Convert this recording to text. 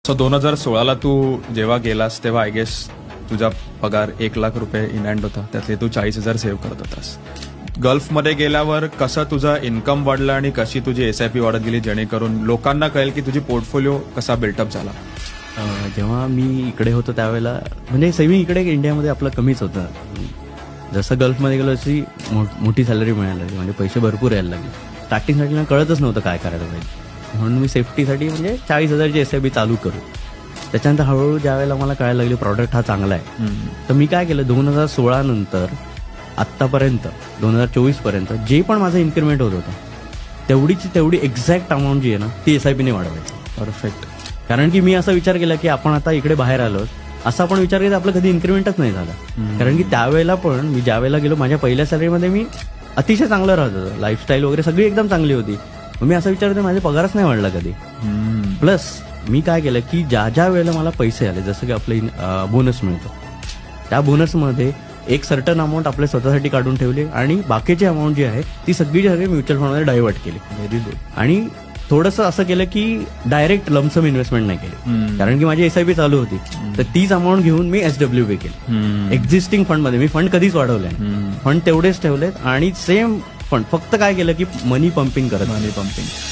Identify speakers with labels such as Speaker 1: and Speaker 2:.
Speaker 1: So 2016ला तू जेव्हा गेलास तेव्हा आय गेस तुझा पगार 1 लाख रुपये इन हँड होता, त्यातले तू 40,000 सेव्ह करत होतास. गल्फमध्ये गेल्यावर कसं तुझा इन्कम वाढला आणि कशी तुझी SIP वाढत गेली, जेणेकरून लोकांना कळेल की तुझी पोर्टफोलिओ कसा बिल्टअप झाला?
Speaker 2: जेव्हा मी इकडे होतो त्यावेळेला म्हणजे सेव्हिंग इकडे इंडियामध्ये आपलं कमीच होतं. जसं गल्फमध्ये गेलो अशी मोठी सॅलरी मिळायला लागली, म्हणजे पैसे भरपूर यायला लागले. स्टार्टिंगसाठी ना कळतच नव्हतं काय करायला पाहिजे, म्हणून मी सेफ्टीसाठी म्हणजे 40,000ची SIP चालू करू. त्याच्यानंतर हळूहळू ज्या वेळेला मला कळायला लागली प्रॉडक्ट हा चांगला आहे, तर मी काय केलं 2016 नंतर आत्तापर्यंत 2024 पर्यंत जे पण माझं इन्क्रिमेंट होत होतं तेवढी एक्झॅक्ट अमाऊंट जी आहे ना ती SIPने वाढवायची.
Speaker 1: परफेक्ट.
Speaker 2: कारण की मी असा विचार केला की आपण आता इकडे बाहेर आलो, असा आपण विचार केला आपलं कधी इन्क्रिमेंटच नाही झाला. कारण की त्यावेळेला पण मी ज्या वेळेला गेलो माझ्या पहिल्या सॅलरीमध्ये मी अतिशय चांगलं राहत होतं, लाईफस्टाईल वगैरे सगळी एकदम चांगली होती. मी असा विचार करतो माझा पगारच नाही वाढला कधी. प्लस मी काय केलं की ज्या वेळेला मला पैसे आले, जसं की आपलं बोनस मिळतो, त्या बोनसमध्ये एक सर्टन अमाऊंट आपल्या स्वतःसाठी काढून ठेवली आणि बाकीची अमाऊंट जी आहे ती सगळी म्युच्युअल फंडमध्ये डायव्हर्ट केली.
Speaker 1: Very good.
Speaker 2: आणि थोडंसं असं केलं की डायरेक्ट लमसम इन्व्हेस्टमेंट नाही केली, कारण की माझी SIP चालू होती. तर तीच अमाऊंट घेऊन मी SWP केली एक्झिस्टिंग फंडमध्ये. मी फंड कधीच वाढवले नाही, फंड तेवढेच ठेवलेत आणि सेम फंड फक्त काय केलं की मनी पंपिंग करत.
Speaker 1: मनी पंपिंग.